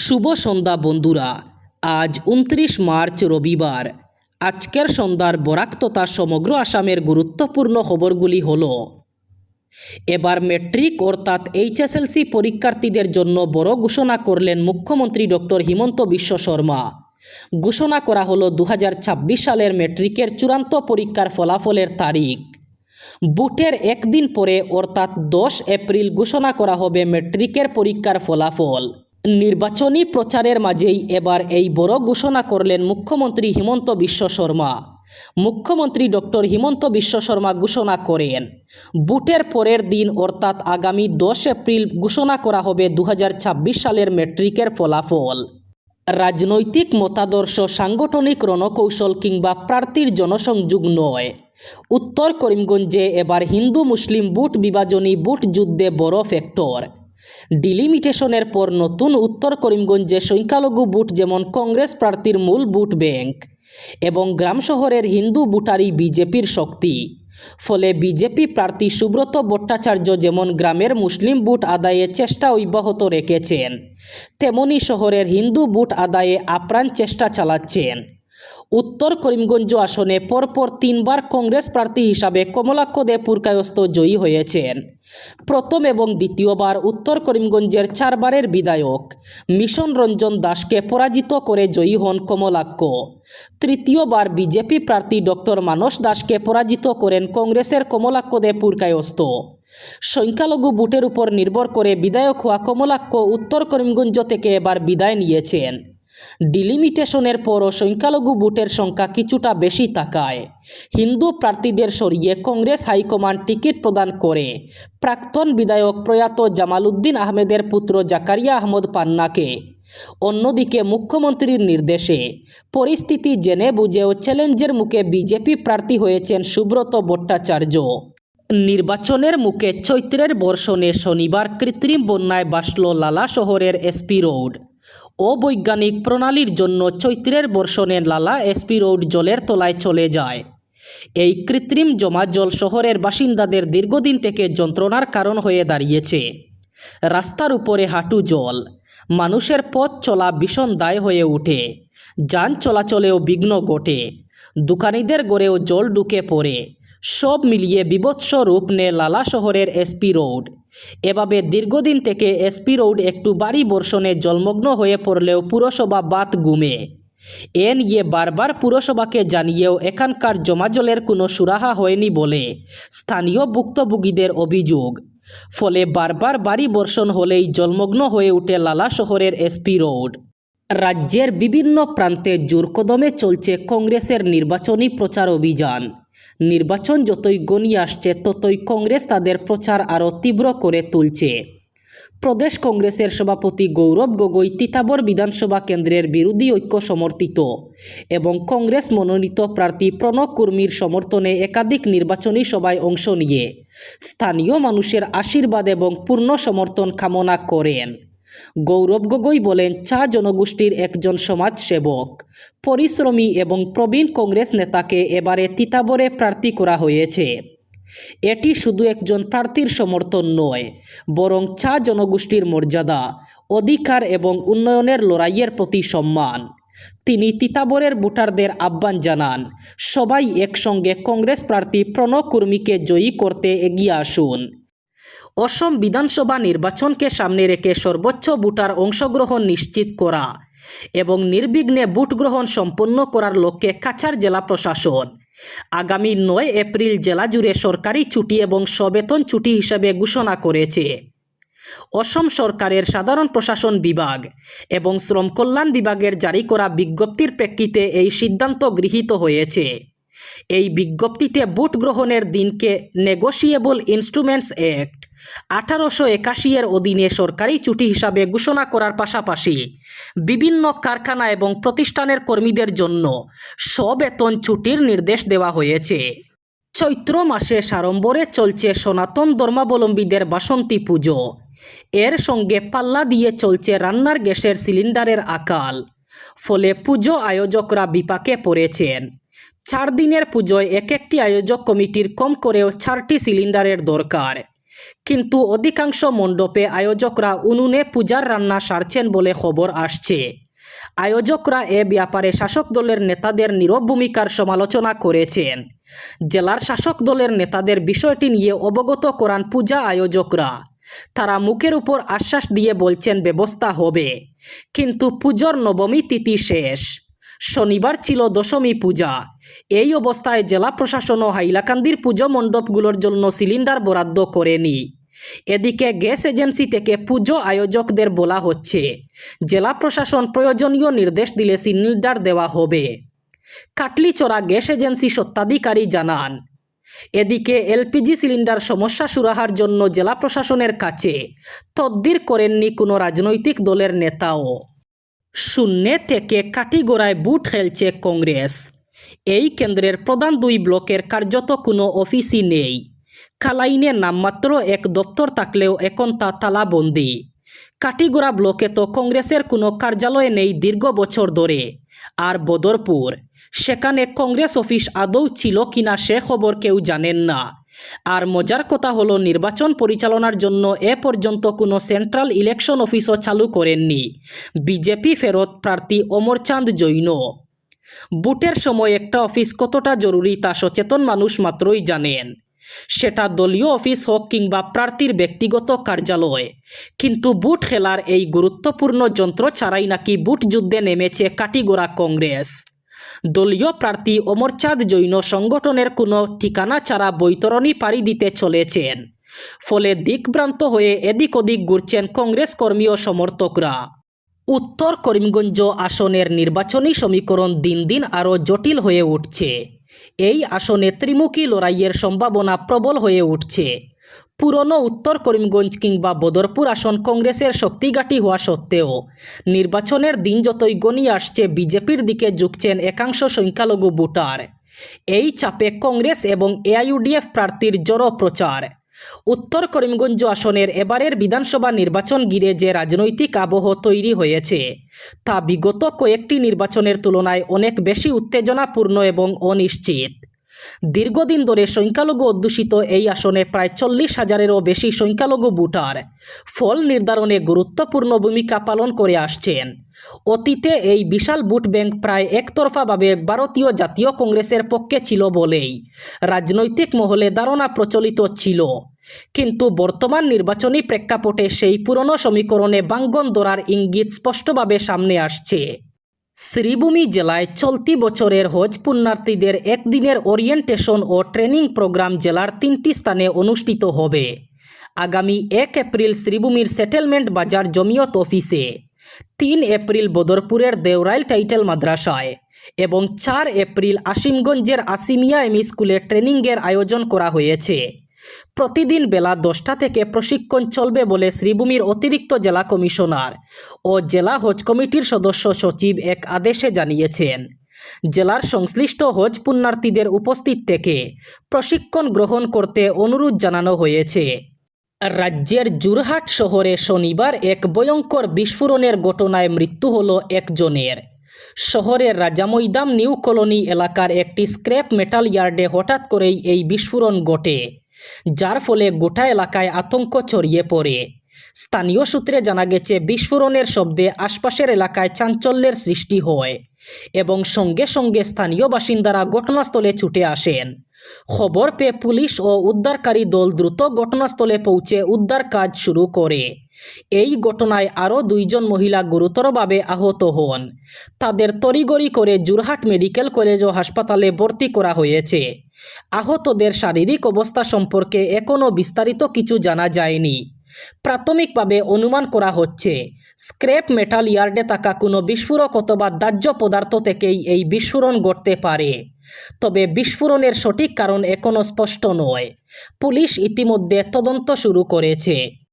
শুভ সন্ধ্যা বন্ধুরা। আজ 29 মার্চ রবিবার। আজকের সন্ধ্যার বরাক তথা সমগ্র আসামের গুরুত্বপূর্ণ খবরগুলি হলো, এবার ম্যাট্রিক অর্থাৎ এইচএসএলসি পরীক্ষার্থীদের জন্য বড় ঘোষণা করলেন মুখ্যমন্ত্রী ডক্টর হিমন্ত বিশ্ব শর্মা। ঘোষণা করা হলো 2026 সালের ম্যাট্রিকের চূড়ান্ত পরীক্ষার ফলাফলের তারিখ। বুটের একদিন পরে অর্থাৎ 10 এপ্রিল ঘোষণা করা হবে ম্যাট্রিকের পরীক্ষার ফলাফল। নির্বাচনী প্রচারের মাঝেই এবার এই বড় ঘোষণা করলেন মুখ্যমন্ত্রী হিমন্ত বিশ্ব শর্মা। মুখ্যমন্ত্রী ডক্টর হিমন্ত বিশ্ব শর্মা ঘোষণা করেন, বুটের পরের দিন অর্থাৎ আগামী 10 এপ্রিল ঘোষণা করা হবে 2026 সালের ম্যাট্রিকের ফলাফল। রাজনৈতিক মতাদর্শ, সাংগঠনিক রণকৌশল কিংবা প্রার্থীর জনসংযোগ নয়। উত্তর করিমগঞ্জে এবার হিন্দু মুসলিম বুট বিভাজনী বুট যুদ্ধে বড় ফ্যাক্টর। ডিলিমিটেশনের পর নতুন উত্তর করিমগঞ্জে সংখ্যালঘু বুট যেমন কংগ্রেস প্রার্থীর মূল বুট ব্যাংক এবং গ্রাম শহরের হিন্দু বুটারই বিজেপির শক্তি। ফলে বিজেপি প্রার্থী সুব্রত ভট্টাচার্য যেমন গ্রামের মুসলিম বুট আদায়ে চেষ্টা অব্যাহত রেখেছেন, তেমনি শহরের হিন্দু বুট আদায়ে আপ্রাণ চেষ্টা চালাচ্ছেন। উত্তর করিমগঞ্জ আসনে পরপর 3 বার কংগ্রেস প্রার্থী হিসাবে কমলাক্ষ দে পুরকায়স্থ জয়ী হয়েছেন। প্রথম এবং দ্বিতীয়বার উত্তর করিমগঞ্জের 4 বারের বিধায়ক মিশন রঞ্জন দাসকে পরাজিত করে জয়ী হন কমলাক্ষ। তৃতীয়বার বিজেপি প্রার্থী ডক্টর মানস দাসকে পরাজিত করেন কংগ্রেসের কমলাক্ষ দে পুরকায়স্থ। সংখ্যালঘু বুটের উপর নির্ভর করে বিধায়ক হওয়া কমলাক্ষ উত্তর করিমগঞ্জ থেকে এবার বিদায় নিয়েছেন। ডিলিমিটেশনের পরও সংখ্যালঘু বুটের সংখ্যা কিছুটা বেশি থাকায় হিন্দু প্রার্থীদের সরিয়ে কংগ্রেস হাইকমান্ড টিকিট প্রদান করে প্রাক্তন বিধায়ক প্রয়াত জামাল উদ্দিন আহমেদের পুত্র জাকারিয়া আহমদ পান্নাকে। অন্যদিকে মুখ্যমন্ত্রীর নির্দেশে পরিস্থিতি জেনে বুঝেও চ্যালেঞ্জের মুখে বিজেপি প্রার্থী হয়েছেন সুব্রত ভট্টাচার্য। নির্বাচনের মুখে চৈত্রের বর্ষণে শনিবার কৃত্রিম বন্যায় ভাসল লালা শহরের এসপি রোড। অবৈজ্ঞানিক প্রণালীর জন্য চৈত্রের বর্ষণে লালা এসপি রোড জলের তলায় চলে যায়। এই কৃত্রিম জমা জল শহরের বাসিন্দাদের দীর্ঘদিন থেকে যন্ত্রণার কারণ হয়ে দাঁড়িয়েছে। রাস্তার উপরে হাঁটু জল, মানুষের পথ চলা ভীষণ দায় হয়ে ওঠে, যান চলাচলেও বিঘ্ন ঘটে, দোকানিদের গড়েও জল ঢুকে পড়ে। সব মিলিয়ে বিভৎস রূপ নেয় লালা শহরের এসপি রোড। এভাবে দীর্ঘদিন থেকে এসপি রোড একটু ভারী বর্ষণে জলমগ্ন হয়ে পড়লেও পুরসভা বাত ঘুমে। এ নিয়ে বারবার পুরসভাকে জানিয়েও এখানকার জমাজলের কোনো সুরাহা হয়নি বলে স্থানীয় ভুক্তভোগীদের অভিযোগ। ফলে বারবার ভারী বর্ষণ হলেই জলমগ্ন হয়ে ওঠে লালা শহরের এসপি রোড। রাজ্যের বিভিন্ন প্রান্তে জোরকদমে চলছে কংগ্রেসের নির্বাচনী প্রচার অভিযান। নির্বাচন যতই গনিয়ে আসছে ততই কংগ্রেস তাদের প্রচার আরও তীব্র করে তুলছে। প্রদেশ কংগ্রেসের সভাপতি গৌরব গগৈ তিতাবর বিধানসভা কেন্দ্রের বিরোধী ঐক্য সমর্থিত এবং কংগ্রেস মনোনীত প্রার্থী প্রণব কুর্মীর সমর্থনে একাধিক নির্বাচনী সভায় অংশ নিয়ে স্থানীয় মানুষের আশীর্বাদ এবং পূর্ণ সমর্থন কামনা করেন। গৌরব গগৈ বলেন, চা জনগোষ্ঠীর একজন সমাজসেবক, পরিশ্রমী এবং প্রবীণ কংগ্রেস নেতাকে এবারে তিতাবরে প্রার্থী করা হয়েছে। এটি শুধু একজন প্রার্থীর সমর্থন নয়, বরং চা জনগোষ্ঠীর মর্যাদা, অধিকার এবং উন্নয়নের লড়াইয়ের প্রতি সম্মান। তিনি তিতাবরের ভোটারদের আহ্বান জানান, সবাই একসঙ্গে কংগ্রেস প্রার্থী প্রণব কুর্মীকে জয়ী করতে এগিয়ে আসুন। অসম বিধানসভা নির্বাচনকে সামনে রেখে সর্বোচ্চ ভোটার অংশগ্রহণ নিশ্চিত করা এবং নির্বিঘ্নে ভোট গ্রহণ সম্পন্ন করার লক্ষ্যে কাছাড় জেলা প্রশাসন আগামী 9 এপ্রিল জেলা জুড়ে সরকারি ছুটি এবং সবেতন ছুটি হিসেবে ঘোষণা করেছে। অসম সরকারের সাধারণ প্রশাসন বিভাগ এবং শ্রম কল্যাণ বিভাগের জারি করা বিজ্ঞপ্তির প্রেক্ষিতে এই সিদ্ধান্ত গৃহীত হয়েছে। এই বিজ্ঞপ্তিতে ভোট গ্রহণের দিনকে নেগোশিয়েবল ইনস্ট্রুমেন্টস অ্যাক্ট 1881 এর অধীনে সরকারি ছুটি হিসাবে ঘোষণা করার পাশাপাশি বিভিন্ন কারখানা এবং প্রতিষ্ঠানের কর্মীদের জন্য সবেতন ছুটির নির্দেশ দেওয়া হয়েছে। চৈত্র মাসে সাড়ম্বরে চলছে সনাতন ধর্মাবলম্বীদের বাসন্তী পুজো। এর সঙ্গে পাল্লা দিয়ে চলছে রান্নার গ্যাসের সিলিন্ডারের আকাল। ফলে পুজো আয়োজকরা বিপাকে পড়েছেন। 4 দিনের পুজোয় এক একটি আয়োজক কমিটির কম করেও 4টি সিলিন্ডারের দরকার। কিন্তু অধিকাংশ মণ্ডপে আয়োজকরা উনুনে পূজার রান্না সারছেন বলে খবর আসছে। আয়োজকরা এ ব্যাপারে শাসক দলের নেতাদের নীরব ভূমিকার সমালোচনা করেছেন। জেলার শাসক দলের নেতাদের বিষয়টি নিয়ে অবগত করান পূজা আয়োজকরা। তারা মুখের উপর আশ্বাস দিয়ে বলছেন ব্যবস্থা হবে, কিন্তু পুজোর নবমী তিথি শেষ। শনিবার ছিল দশমী পূজা। এই অবস্থায় জেলা প্রশাসনও হাইলাকান্দির পুজো মণ্ডপগুলোর জন্য সিলিন্ডার বরাদ্দ করেনি। এদিকে গ্যাস এজেন্সি থেকে পুজো আয়োজকদের বলা হচ্ছে, জেলা প্রশাসন প্রয়োজনীয় নির্দেশ দিলে সিলিন্ডার দেওয়া হবে। কাটলিচড়া গ্যাস এজেন্সি স্বত্বাধিকারী জানান, এদিকে এলপিজি সিলিন্ডার সমস্যা সুরাহার জন্য জেলা প্রশাসনের কাছে তদবির করেননি কোনো রাজনৈতিক দলের নেতাও। শূন্যে থেকে কাটিগড়ায় বুট খেলছে কংগ্রেস। এই কেন্দ্রের প্রধান দুই ব্লকের কার্যত কোনো অফিসই নেই। কালাইনে নামমাত্র এক দপ্তর থাকলেও এখন তা তালাবন্দি। কাটিগড়া ব্লকে তো কংগ্রেসের কোনো কার্যালয় নেই দীর্ঘ বছর ধরে। আর বদরপুর, সেখানে কংগ্রেস অফিস আদৌ ছিল কিনা সে খবর কেউ জানেন না। আর মজার কথা হলো, নির্বাচন পরিচালনার জন্য এ পর্যন্ত কোনো সেন্ট্রাল ইলেকশন অফিসও চালু করেননি বিজেপি ফেরত প্রার্থী অমরচাঁদ জৈন। বুটের সময় একটা অফিস কতটা জরুরি তা সচেতন মানুষ মাত্রই জানেন, সেটা দলীয় অফিস হোক কিংবা প্রার্থীর ব্যক্তিগত কার্যালয়। কিন্তু বুট খেলার এই গুরুত্বপূর্ণ যন্ত্র ছাড়াই নাকি বুট যুদ্ধে নেমেছে কাটিগড়া কংগ্রেস। দলীয় প্রার্থী অমরচাঁদ জৈন সংগঠনের কোনো ঠিকানা ছাড়া বৈতরণী পাড়ি দিতে চলেছেন। ফলে দিকভ্রান্ত হয়ে এদিক ওদিক ঘুরছেন কংগ্রেস কর্মী ও সমর্থকরা। উত্তর করিমগঞ্জ আসনের নির্বাচনী সমীকরণ দিন দিন আরও জটিল হয়ে উঠছে। এই আসনে ত্রিমুখী লড়াইয়ের সম্ভাবনা প্রবল হয়ে উঠছে। পুরনো উত্তর করিমগঞ্জ কিংবা বদরপুর আসন কংগ্রেসের শক্তিঘাঁটি হওয়া সত্ত্বেও নির্বাচনের দিন যতই গনিয়ে আসছে, বিজেপির দিকে ঝুঁকছেন একাংশ সংখ্যালঘু ভোটার। এই চাপে কংগ্রেস এবং এআইইউডিএফ প্রার্থীর জোরো প্রচার। উত্তর করিমগঞ্জ আসনের এবারের বিধানসভা নির্বাচন ঘিরে যে রাজনৈতিক আবহ তৈরি হয়েছে, তা বিগত কয়েকটি নির্বাচনের তুলনায় অনেক বেশি উত্তেজনাপূর্ণ এবং অনিশ্চিত। দীর্ঘদিন ধরে সংখ্যালঘু অধ্যুষিত এই আসনে প্রায় 40,000-এরও বেশি সংখ্যালঘু ভোটার ফল নির্ধারণে গুরুত্বপূর্ণ ভূমিকা পালন করে আসছেন। অতীতে এই বিশাল ভোট ব্যাংক প্রায় একতরফাভাবে ভারতীয় জাতীয় কংগ্রেসের পক্ষে ছিল বলেই রাজনৈতিক মহলে ধারণা প্রচলিত ছিল। কিন্তু বর্তমান নির্বাচনী প্রেক্ষাপটে সেই পুরনো সমীকরণে ভাঙ্গন ধরার ইঙ্গিত স্পষ্টভাবে সামনে আসছে। শ্রীভূমি জেলায় চলতি বছরের হজ পুণ্যার্থীদের একদিনের ওরিয়েন্টেশন ও ট্রেনিং প্রোগ্রাম জেলার 3টি স্থানে অনুষ্ঠিত হবে। আগামী 1 এপ্রিল শ্রীভূমির সেটেলমেন্ট বাজার জমিয়ত অফিসে, 3 এপ্রিল বদরপুরের দেওরাইল টাইটেল মাদ্রাসায় এবং 4 এপ্রিল আসিমগঞ্জের আসিমিয়া এমই স্কুলে ট্রেনিংয়ের আয়োজন করা হয়েছে। প্রতিদিন বেলা 10টা থেকে প্রশিক্ষণ চলবে বলে শ্রীভূমির অতিরিক্ত জেলা কমিশনার ও জেলা হজ কমিটির সদস্য সচিব এক আদেশে জানিয়েছেন। জেলার সংশ্লিষ্ট হজ পুণ্যার্থীদের উপস্থিত থেকে প্রশিক্ষণ গ্রহণ করতে অনুরোধ জানানো হয়েছে। রাজ্যের যোরহাট শহরে শনিবার এক ভয়ঙ্কর বিস্ফোরণের ঘটনায় মৃত্যু হলো একজনের। শহরের রাজামৈদাম নিউ কলোনি এলাকার একটি স্ক্র্যাপ মেটাল ইয়ার্ডে হঠাৎ করেই এই বিস্ফোরণ ঘটে, যার ফলে গোটা এলাকায় আতঙ্ক ছড়িয়ে পড়ে। স্থানীয় সূত্রে জানা গেছে, বিস্ফোরণের শব্দে আশপাশের এলাকায় চাঞ্চল্যের সৃষ্টি হয় এবং সঙ্গে সঙ্গে স্থানীয় বাসিন্দারা ঘটনাস্থলে ছুটে আসেন। খবর পেয়ে পুলিশ ও উদ্ধারকারী দল দ্রুত ঘটনাস্থলে পৌঁছে উদ্ধার কাজ শুরু করে। এই ঘটনায় আরও 2 জন মহিলা গুরুতরভাবে আহত হন। তাদের তড়িঘড়ি করে যোরহাট মেডিকেল কলেজ ও হাসপাতালে ভর্তি করা হয়েছে। আহতদের শারীরিক অবস্থা সম্পর্কে এখনও বিস্তারিত কিছু জানা যায়নি। প্রাথমিকভাবে অনুমান করা হচ্ছে, স্ক্র্যাপ মেটাল ইয়ার্ডে থাকা কোনো বিস্ফোরক অথবা দাহ্য পদার্থ থেকেই এই বিস্ফোরণ ঘটতে পারে। তবে বিস্ফোরণের সঠিক কারণ এখনও স্পষ্ট নয়। পুলিশ ইতিমধ্যে তদন্ত শুরু করেছে।